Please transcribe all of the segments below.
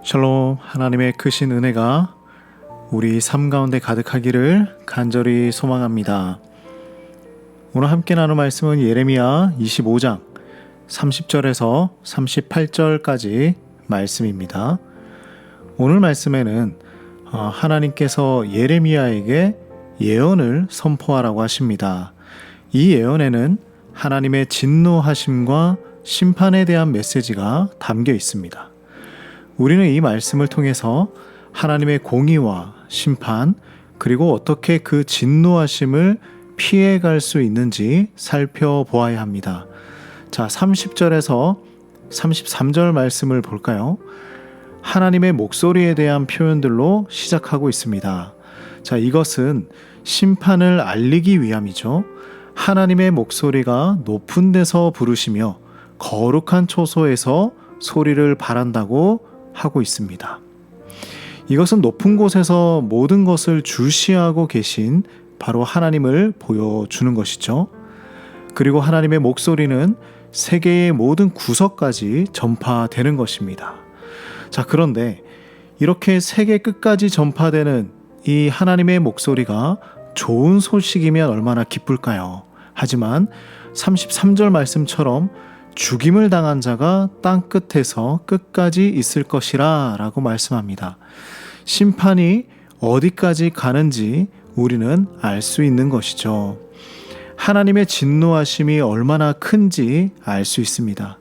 샬롬. 하나님의 크신 은혜가 우리 삶 가운데 가득하기를 간절히 소망합니다. 오늘 함께 나눌 말씀은 예레미야 25장 30절에서 38절까지 말씀입니다. 오늘 말씀에는 하나님께서 예레미야에게 예언을 선포하라고 하십니다. 이 예언에는 하나님의 진노하심과 심판에 대한 메시지가 담겨 있습니다. 우리는 이 말씀을 통해서 하나님의 공의와 심판, 그리고 어떻게 그 진노하심을 피해갈 수 있는지 살펴보아야 합니다. 자, 30절에서 33절 말씀을 볼까요? 하나님의 목소리에 대한 표현들로 시작하고 있습니다. 자, 이것은 심판을 알리기 위함이죠. 하나님의 목소리가 높은 데서 부르시며 거룩한 초소에서 소리를 발한다고 하고 있습니다. 이것은 높은 곳에서 모든 것을 주시하고 계신 바로 하나님을 보여주는 것이죠. 그리고 하나님의 목소리는 세계의 모든 구석까지 전파되는 것입니다. 자, 그런데 이렇게 세계 끝까지 전파되는 이 하나님의 목소리가 좋은 소식이면 얼마나 기쁠까요? 하지만 33절 말씀처럼 죽임을 당한 자가 땅 끝에서 끝까지 있을 것이라 라고 말씀합니다. 심판이 어디까지 가는지 우리는 알 수 있는 것이죠. 하나님의 진노하심이 얼마나 큰지 알 수 있습니다.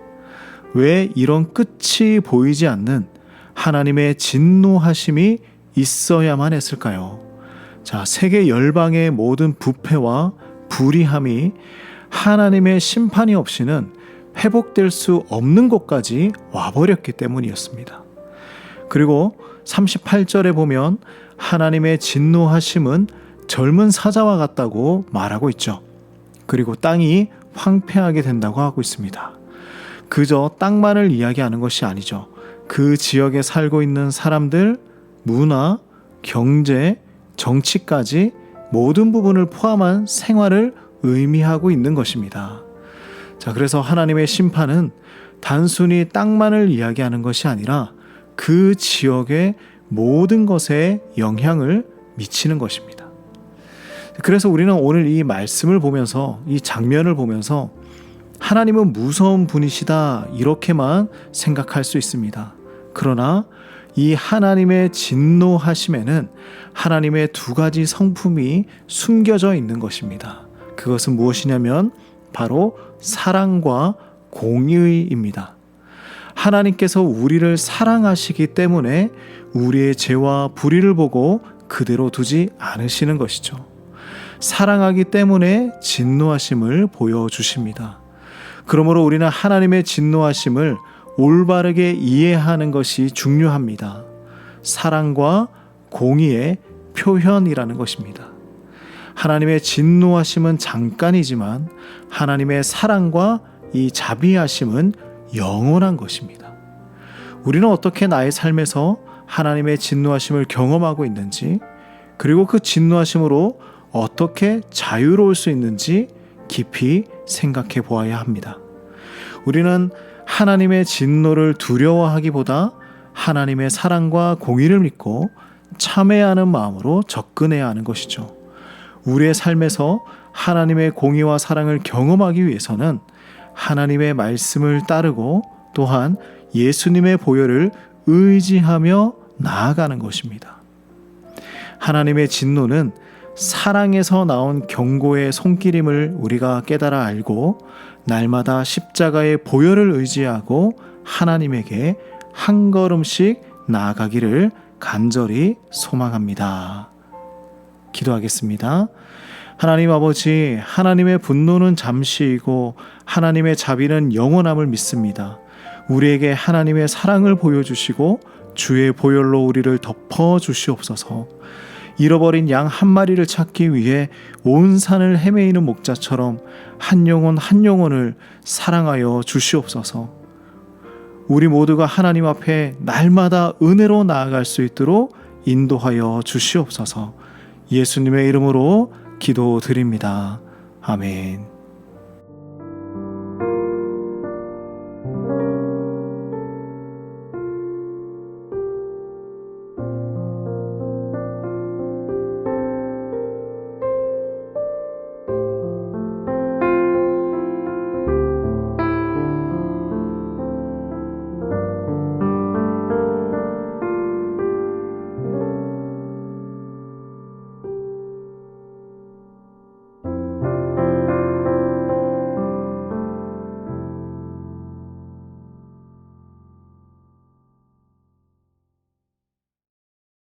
왜 이런 끝이 보이지 않는 하나님의 진노하심이 있어야만 했을까요? 자, 세계 열방의 모든 부패와 불의함이 하나님의 심판이 없이는 회복될 수 없는 곳까지 와버렸기 때문이었습니다. 그리고 38절에 보면 하나님의 진노하심은 젊은 사자와 같다고 말하고 있죠. 그리고 땅이 황폐하게 된다고 하고 있습니다. 그저 땅만을 이야기하는 것이 아니죠. 그 지역에 살고 있는 사람들, 문화, 경제, 정치까지 모든 부분을 포함한 생활을 의미하고 있는 것입니다. 자, 그래서 하나님의 심판은 단순히 땅만을 이야기하는 것이 아니라 그 지역의 모든 것에 영향을 미치는 것입니다. 그래서 우리는 오늘 이 말씀을 보면서, 이 장면을 보면서 하나님은 무서운 분이시다 이렇게만 생각할 수 있습니다. 그러나 이 하나님의 진노하심에는 하나님의 두 가지 성품이 숨겨져 있는 것입니다. 그것은 무엇이냐면 바로 사랑과 공의입니다. 하나님께서 우리를 사랑하시기 때문에 우리의 죄와 불의를 보고 그대로 두지 않으시는 것이죠. 사랑하기 때문에 진노하심을 보여주십니다. 그러므로 우리는 하나님의 진노하심을 올바르게 이해하는 것이 중요합니다. 사랑과 공의의 표현이라는 것입니다. 하나님의 진노하심은 잠깐이지만 하나님의 사랑과 이 자비하심은 영원한 것입니다. 우리는 어떻게 나의 삶에서 하나님의 진노하심을 경험하고 있는지, 그리고 그 진노하심으로 어떻게 자유로울 수 있는지 깊이 생각해 보아야 합니다. 우리는 하나님의 진노를 두려워하기보다 하나님의 사랑과 공의를 믿고 참회하는 마음으로 접근해야 하는 것이죠. 우리의 삶에서 하나님의 공의와 사랑을 경험하기 위해서는 하나님의 말씀을 따르고 또한 예수님의 보혈을 의지하며 나아가는 것입니다. 하나님의 진노는 사랑에서 나온 경고의 손길임을 우리가 깨달아 알고 날마다 십자가의 보혈을 의지하고 하나님에게 한 걸음씩 나아가기를 간절히 소망합니다. 기도하겠습니다. 하나님 아버지, 하나님의 분노는 잠시이고 하나님의 자비는 영원함을 믿습니다. 우리에게 하나님의 사랑을 보여주시고 주의 보혈로 우리를 덮어주시옵소서. 잃어버린 양 한 마리를 찾기 위해 온 산을 헤매이는 목자처럼 한 영혼 한 영혼을 사랑하여 주시옵소서. 우리 모두가 하나님 앞에 날마다 은혜로 나아갈 수 있도록 인도하여 주시옵소서. 예수님의 이름으로 기도드립니다. 아멘.